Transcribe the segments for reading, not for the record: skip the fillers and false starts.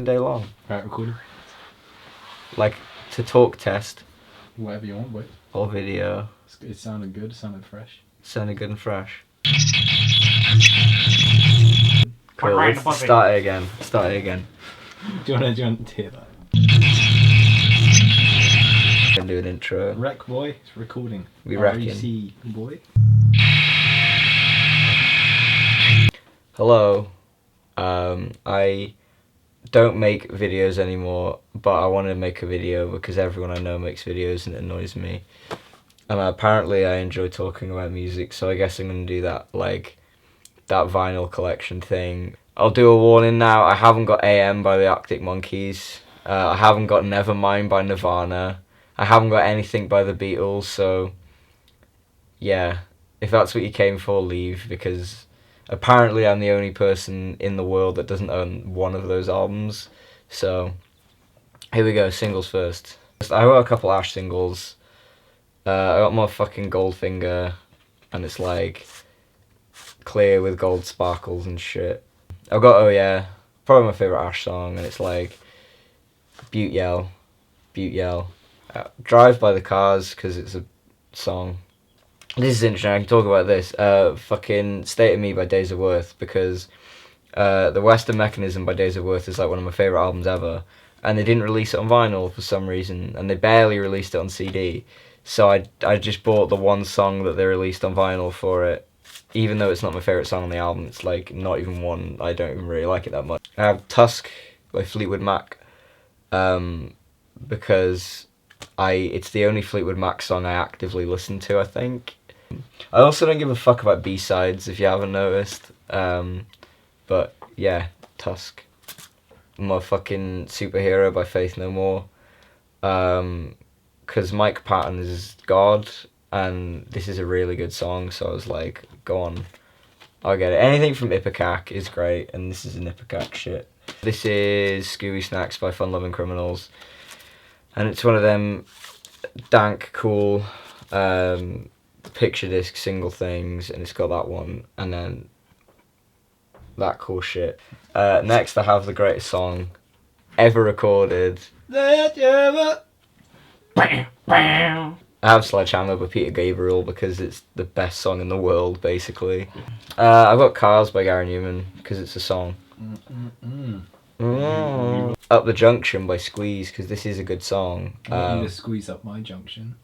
day long. Right, recording. Like, to talk test. Whatever you want, boy. Or video. It sounded good, it sounded fresh. Sounded good and fresh. Cool, let's start it again. Do you want to hear that? Gonna do an intro. Rec boy, it's recording. We reckon. REC boy. Hello. I don't make videos anymore, but I want to make a video because everyone I know makes videos and it annoys me. And apparently I enjoy talking about music, so I guess I'm going to do that, like, that vinyl collection thing. I'll do a warning now, I haven't got AM by the Arctic Monkeys. I haven't got Nevermind by Nirvana. I haven't got anything by the Beatles, so yeah, if that's what you came for, leave, because apparently I'm the only person in the world that doesn't own one of those albums. So here we go, singles first. I got a couple Ash singles. I got Motherfucking Goldfinger, and it's like clear with gold sparkles and shit. I've got Oh Yeah, probably my favourite Ash song, and it's like Butte Yell. Drive by the Cars, because it's a song. This is interesting, I can talk about this. Fucking State of Me by Days of Worth, because The Western Mechanism by Days of Worth is like one of my favourite albums ever, and they didn't release it on vinyl for some reason, and they barely released it on CD, so I just bought the one song that they released on vinyl for it, even though it's not my favourite song on the album. It's like not even one, I don't even really like it that much. I have Tusk by Fleetwood Mac, because it's the only Fleetwood Mac song I actively listen to, I think. I also don't give a fuck about B-sides, if you haven't noticed. But yeah, Tusk. Motherfucking Superhero by Faith No More. Because Mike Patton is God, and this is a really good song, so I was like, go on, I'll get it. Anything from Ipecac is great, and this is an Ipecac shit. This is Scooby Snacks by Fun Loving Criminals, and it's one of them dank, cool, picture disc single things, and it's got that one, and then that cool shit. Next I have the greatest song ever recorded. I have Sledgehammer by Peter Gabriel because it's the best song in the world, basically. I've got Cars by Gary Newman because it's a song. Up the Junction by Squeeze because this is a good song. I want you to squeeze up my junction.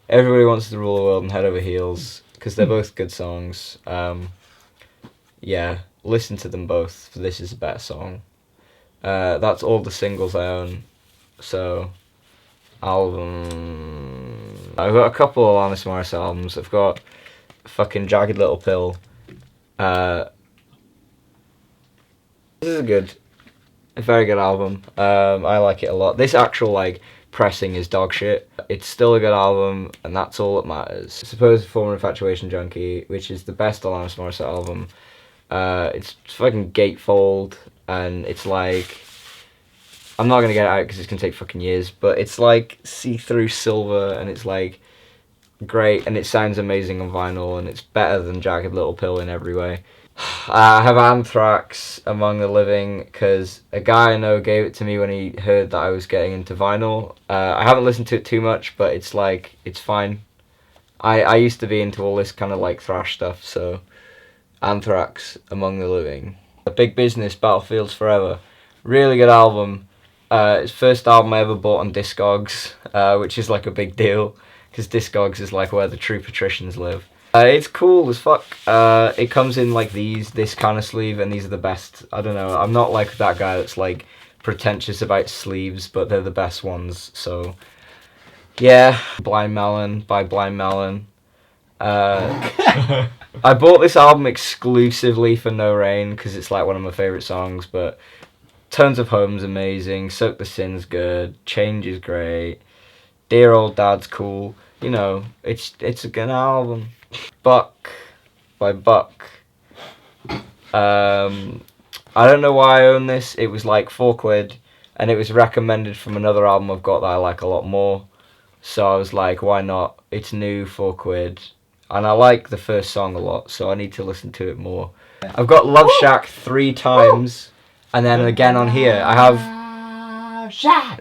Everybody Wants to Rule the World and Head Over Heels because they're both good songs. Yeah, listen to them both. This is a better song. That's all the singles I own. So, album. I've got a couple of Alanis Morissette albums. I've got fucking Jagged Little Pill. This is a very good album. I like it a lot. This actual like pressing is dog shit. It's still a good album, and that's all that matters. Supposed Former Infatuation Junkie, which is the best Alanis Morissette album. It's fucking gatefold, and it's like, I'm not gonna get it out because it's gonna take fucking years, but it's like see-through silver, and it's like great, and it sounds amazing on vinyl, and it's better than Jagged Little Pill in every way. I have Anthrax, Among the Living, because a guy I know gave it to me when he heard that I was getting into vinyl. I haven't listened to it too much, but it's like, it's fine. I used to be into all this kind of like thrash stuff, so Anthrax, Among the Living. Big Business, Battlefields Forever. Really good album. It's the first album I ever bought on Discogs, which is like a big deal, because Discogs is like where the true patricians live. It's cool as fuck. It comes in like this kind of sleeve, and these are the best. I don't know, I'm not like that guy that's like pretentious about sleeves, but they're the best ones, so yeah. Blind Melon by Blind Melon. I bought this album exclusively for No Rain because it's like one of my favourite songs, but Tones of Home's amazing, Soak the Sin's good, Change is great, Dear Old Dad's cool, you know, it's a good album. Buck by Buck. I don't know why I own this. It was like £4, and it was recommended from another album I've got that I like a lot more, so I was like, why not? It's new, £4, and I like the first song a lot, so I need to listen to it more. I've got Love Shack 3 times, And then again on here, I have...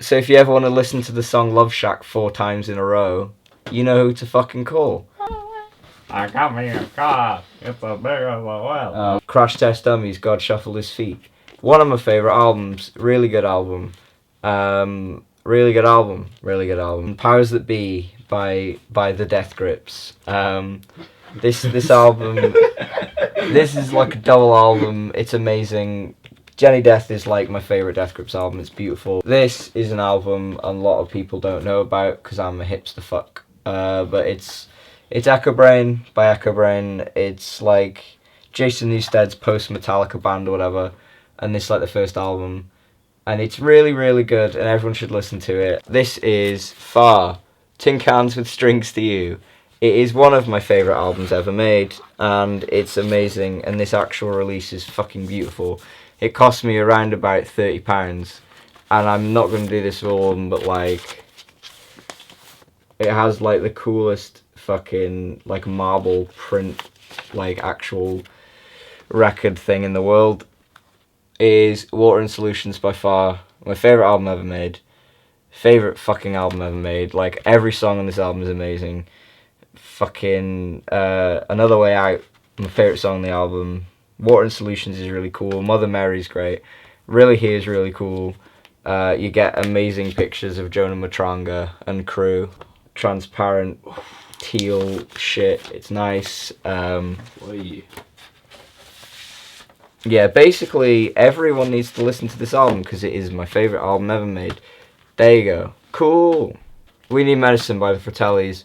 So if you ever want to listen to the song Love Shack 4 times in a row, you know who to fucking call. I got me a car. It's a big as a well. Crash Test Dummies, God Shuffle His Feet. One of my favourite albums. Really good album. Really good album. Really good album. Powers That Be by the Death Grips. This album... This is like a double album. It's amazing. Jenny Death is like my favourite Death Grips album. It's beautiful. This is an album a lot of people don't know about because I'm a hipster fuck. But it's Echo Brain by Echo Brain. It's like Jason Newsted's post-Metallica band or whatever. And this is like the first album. And it's really, really good and everyone should listen to it. This is Far, Tin Cans with Strings to You. It is one of my favourite albums ever made. And it's amazing. And this actual release is fucking beautiful. It cost me around about £30, and I'm not going to do this for all of them, but like, it has like the coolest fucking like marble print, like actual record thing in the world. It is Water and Solutions by far my favourite album ever made, favourite fucking album ever made. Like every song on this album is amazing. Fucking Another Way Out, my favourite song on the album. Water and Solutions is really cool. Mother Mary's great. Really Here is really cool. You get amazing pictures of Jonah Matranga and crew. Transparent, teal shit. It's nice. Yeah, basically everyone needs to listen to this album because it is my favourite album ever made. There you go. Cool. We Need Medicine by the Fratellis.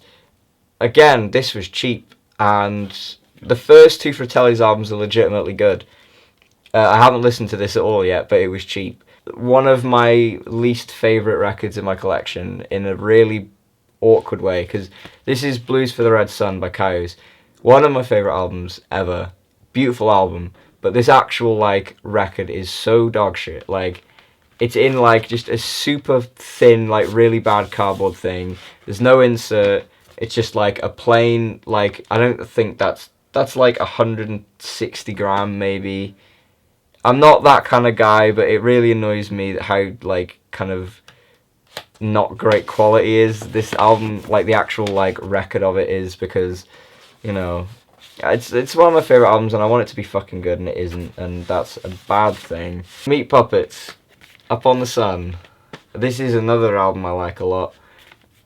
Again, this was cheap and... The first 2 Fratellis albums are legitimately good. I haven't listened to this at all yet, but it was cheap. One of my least favourite records in my collection, in a really awkward way, because this is Blues for the Red Sun by Coyotes. One of my favourite albums ever. Beautiful album. But this actual, like, record is so dog shit. Like, it's in, like, just a super thin, like, really bad cardboard thing. There's no insert. It's just, like, a plain, like, I don't think that's like 160 gram maybe. I'm not that kind of guy, but it really annoys me how like kind of not great quality is this album, like the actual like record of it is, because you know it's one of my favourite albums and I want it to be fucking good and it isn't, and that's a bad thing. Meat Puppets, Up on the Sun. This is another album I like a lot.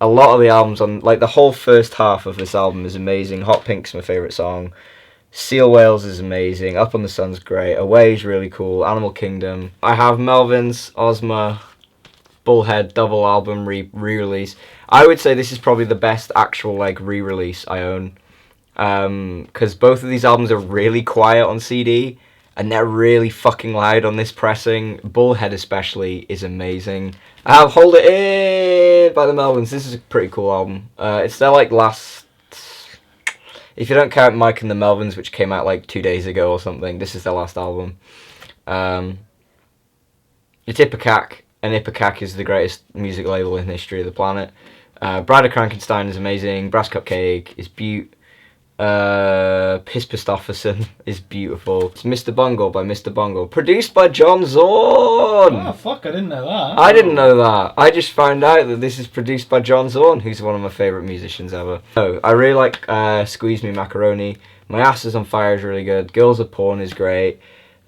A lot of the albums on, like the whole first half of this album is amazing. Hot Pink's my favourite song. Seal Whales is amazing. Up on the Sun's great. Away is really cool. Animal Kingdom. I have Melvins, Ozma, Bullhead double album re-release. I would say this is probably the best actual like re-release I own. Because both of these albums are really quiet on CD. And they're really fucking loud on this pressing. Bullhead especially is amazing. I have Hold It In by the Melvins. This is a pretty cool album. It's their like last... If you don't count Mike and the Melvins, which came out like 2 days ago or something, this is their last album. It's Ipecac, and Ipecac is the greatest music label in the history of the planet. Bride of Frankenstein is amazing. Brass Cupcake is beaut. Piss Pistofferson is beautiful. It's Mr. Bungle by Mr. Bungle. Produced by John Zorn! Oh, fuck, I didn't know that. I didn't know that. I just found out that this is produced by John Zorn, who's one of my favourite musicians ever. Oh, I really like Squeeze Me Macaroni. My Ass is on Fire is really good. Girls of Porn is great.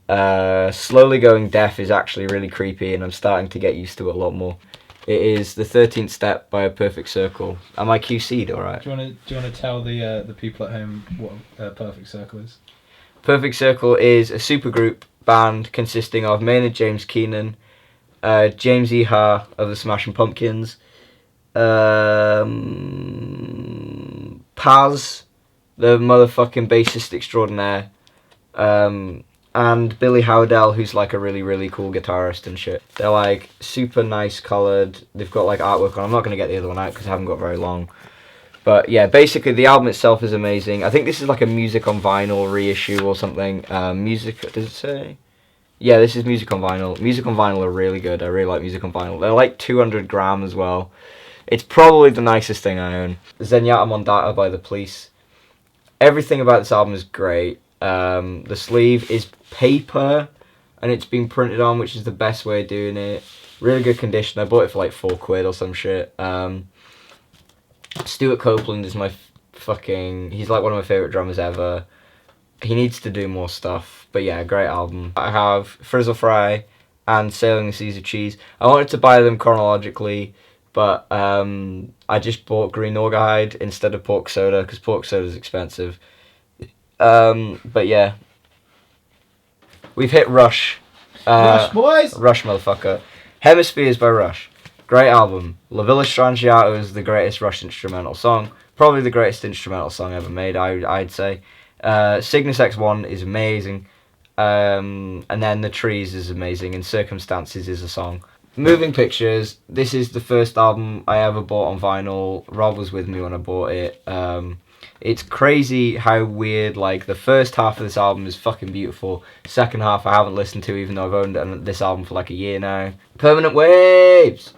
Slowly Going Deaf is actually really creepy and I'm starting to get used to it a lot more. It is The 13th Step by A Perfect Circle. Am I QC'd alright? Do you want to tell the people at home what Perfect Circle is? Perfect Circle is a supergroup band consisting of Maynard James Keenan, James Iha of the Smashing Pumpkins, Paz, the motherfucking bassist extraordinaire, and Billy Howdell, who's like a really, really cool guitarist and shit. They're like super nice coloured. They've got like artwork on. I'm not going to get the other one out because I haven't got very long. But yeah, basically the album itself is amazing. I think this is like a Music on Vinyl reissue or something. Music, does it say? Yeah, this is Music on Vinyl. Music on Vinyl are really good. I really like Music on Vinyl. They're like 200 gram as well. It's probably the nicest thing I own. Zenyatta Mondata by The Police. Everything about this album is great. The sleeve is paper and it's been printed on, which is the best way of doing it. Really good condition. I bought it for like £4 or some shit. Stuart Copeland is my he's like one of my favourite drummers ever. He needs to do more stuff, but yeah, great album. I have Frizzle Fry and Sailing the Seas of Cheese. I wanted to buy them chronologically, but I just bought Green Naugahyde instead of Pork Soda, because Pork Soda is expensive. But yeah, we've hit Rush. Rush, boys! Rush, motherfucker. Hemispheres by Rush. Great album. La Villa Strangiato is the greatest Rush instrumental song. Probably the greatest instrumental song ever made, I'd say. Cygnus X1 is amazing. And then The Trees is amazing. And Circumstances is a song. Moving Pictures. This is the first album I ever bought on vinyl. Rob was with me when I bought it. It's crazy how weird, like, the first half of this album is fucking beautiful. Second half I haven't listened to, even though I've owned this album for like a year now. Permanent Waves!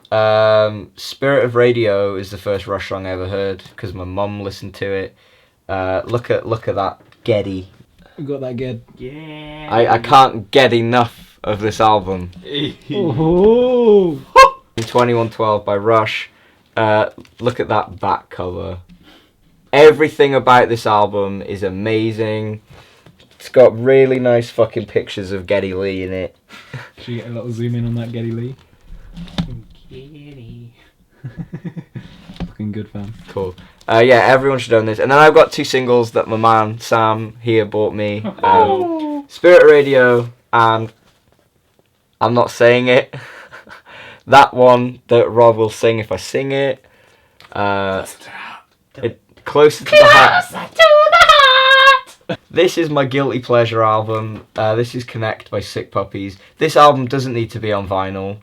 Spirit of Radio is the first Rush song I ever heard, because my mum listened to it. Look at that Geddy. We got that good. Yeah. I can't get enough of this album. Oh. 2112 by Rush. Look at that back cover. Everything about this album is amazing. It's got really nice fucking pictures of Geddy Lee in it. Should we get a little zoom in on that Geddy Lee? Kitty. Fucking good, fam. Cool. Yeah, everyone should own this. And then I've got 2 singles that my man Sam here bought me. Spirit Radio and I'm Not Saying It. That one that Rob will sing if I sing it. Closer to the Heart. This is my guilty pleasure album. This is Connect by Sick Puppies. This album doesn't need to be on vinyl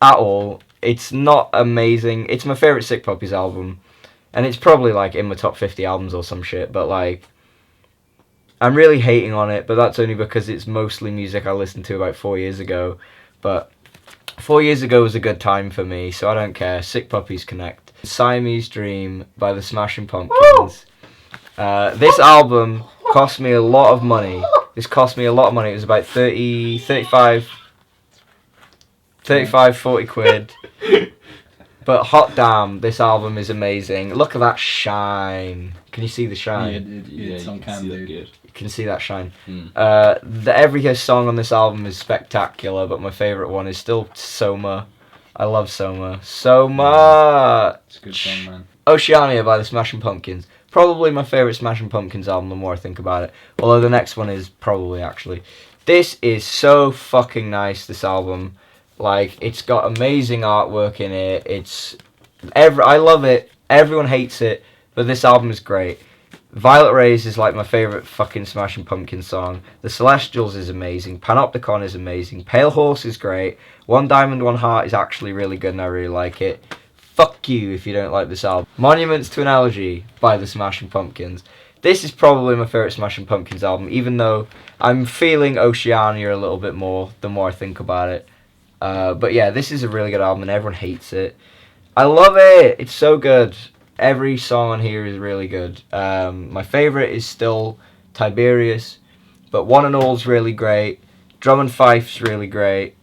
at all. It's not amazing. It's my favourite Sick Puppies album. And it's probably like in my top 50 albums or some shit. But like, I'm really hating on it. But that's only because it's mostly music I listened to about 4 years ago. But 4 years ago was a good time for me, so I don't care. Sick Puppies Connect. Siamese Dream by the Smashing Pumpkins. This album cost me a lot of money. This cost me a lot of money. It was about 35, 40 quid. But hot damn, this album is amazing. Look at that shine. Can you see the shine? It's on cam, dude. You can see that shine. Every song on this album is spectacular, but my favourite one is still Soma. I love Soma so much. It's a good song, man. Oceania by the Smashing Pumpkins. Probably my favourite Smashing Pumpkins album the more I think about it. Although the next one is probably actually. This is so fucking nice, this album. Like, it's got amazing artwork in it. I love it. Everyone hates it, but this album is great. Violet Rays is like my favourite fucking Smashing Pumpkins song. The Celestials is amazing. Panopticon is amazing. Pale Horse is great. One Diamond, One Heart is actually really good and I really like it. Fuck you if you don't like this album. Monuments to an Elegy by the Smashing Pumpkins. This is probably my favourite Smashing Pumpkins album, even though I'm feeling Oceania a little bit more the more I think about it. But yeah, this is a really good album and everyone hates it. I love it! It's so good. Every song on here is really good. My favourite is still Tiberius, but One and All's really great. Drum and Fife's really great.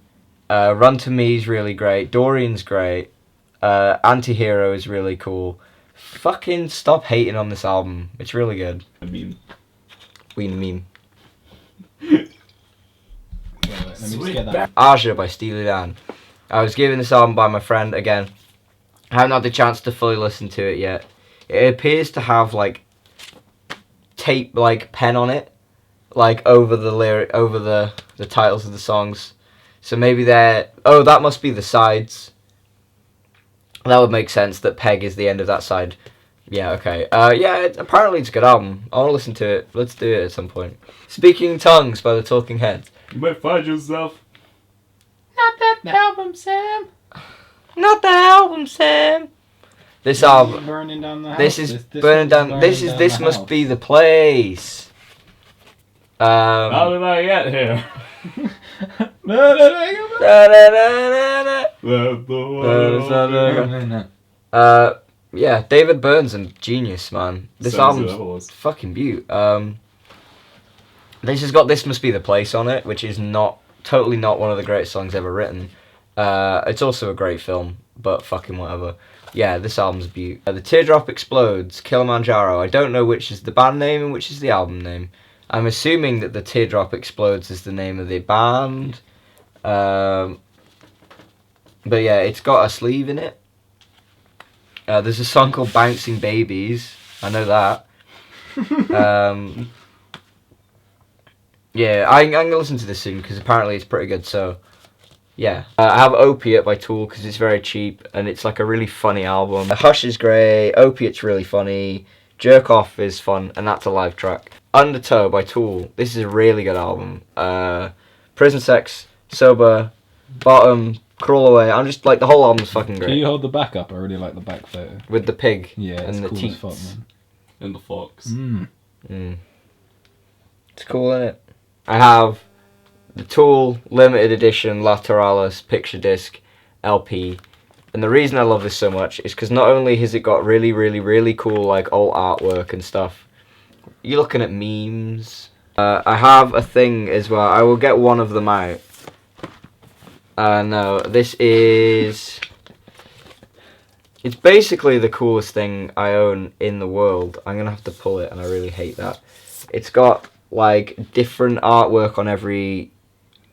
Run to Me's really great. Dorian's great. Antihero is really cool. Fucking stop hating on this album. It's really good. I mean, We mean. Wait, let me just get that. Aja by Steely Dan. I was given this album by my friend again. I haven't had the chance to fully listen to it yet. It appears to have like tape, like pen on it, like over the titles of the songs. So maybe that must be the sides. That would make sense that Peg is the end of that side. Yeah, okay. Apparently it's a good album. I want to listen to it. Let's do it at some point. Speaking Tongues by the Talking Heads. you might find yourself. Not that album, Sam. Not the album, Sam. This album. Burning down the house. This is burning down. This must be the place. How did I get here? Let the world Yeah, David Byrne's a genius, man. This Sounds album's levels. fucking beaut. This has got This Must Be the Place on it, which is not totally not one of the greatest songs ever written. It's also a great film, but fucking whatever. Yeah, this album's a beaut. The Teardrop Explodes, Kilimanjaro. I don't know which is the band name and which is the album name. I'm assuming that the Teardrop Explodes is the name of the band. But yeah, it's got a sleeve in it. There's a song called Bouncing Babies. I know that. Yeah, I'm going to listen to this soon because apparently it's pretty good, so yeah. I have Opiate by Tool because it's very cheap and it's like a really funny album. Hush is great, Opiate's really funny, Jerk Off is fun, and that's a live track. Undertow by Tool, this is a really good album. Prison Sex, Sober, Bottom, Crawl Away, I'm just like, the whole album's fucking great. Can you hold the back up? I really like the back photo. With the pig Yeah, it's and the cool teeth. as fuck, man. And the fox. It's cool, isn't it? I have the Tool limited edition Lateralis picture disc LP, and the reason I love this so much is because not only has it got really, really, really cool like old artwork and stuff. You're looking at memes. I have a thing as well. I will get one of them out. No, this is. It's basically the coolest thing I own in the world. I'm gonna have to pull it, and I really hate that. It's got like different artwork on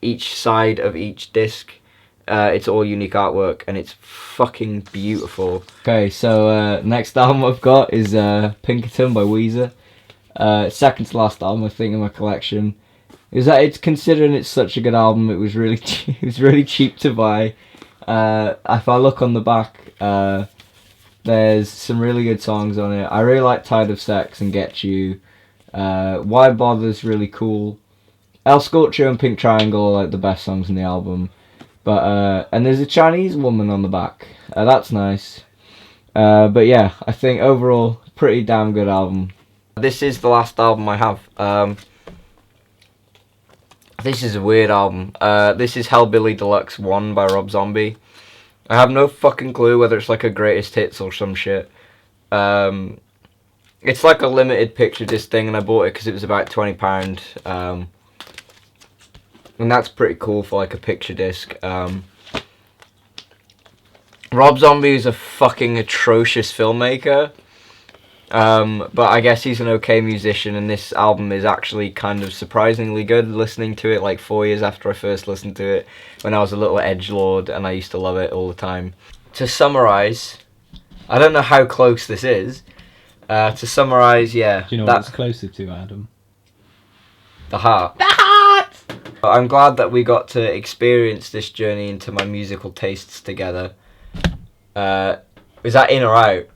each side of each disc. It's all unique artwork, and it's fucking beautiful. Okay, so next album I've got is Pinkerton by Weezer. Second to last album I think in my collection. Is that it's considering it's such a good album, it was really it was really cheap to buy. If I look on the back, there's some really good songs on it. I really like Tide of Sex and Get You. Why Bother's really cool. El Scorcho and Pink Triangle are like the best songs in the album. But and there's a Chinese woman on the back. That's nice. But yeah, I think overall pretty damn good album. This is the last album I have. This is a weird album. This is Hellbilly Deluxe 1 by Rob Zombie. I have no fucking clue whether it's like a greatest hits or some shit. It's like a limited picture disc thing, and I bought it because it was about £20. And that's pretty cool for like a picture disc. Rob Zombie is a fucking atrocious filmmaker. But I guess he's an okay musician, and this album is actually kind of surprisingly good. Listening to it like 4 years after I first listened to it, when I was a little edgelord, and I used to love it all the time. To summarise, I don't know how close this is. To summarise, yeah. Do you know what it's closer to, Adam? The heart. The heart! I'm glad that we got to experience this journey into my musical tastes together. Is that in or out?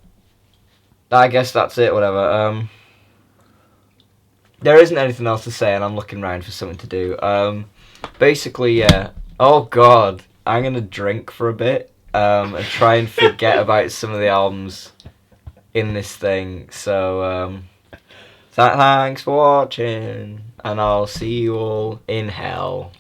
I guess that's it, whatever. There isn't anything else to say, and I'm looking around for something to do. Basically, yeah. Oh god, I'm gonna drink for a bit, and try and forget about some of the albums in this thing. So, thanks for watching, and I'll see you all in hell.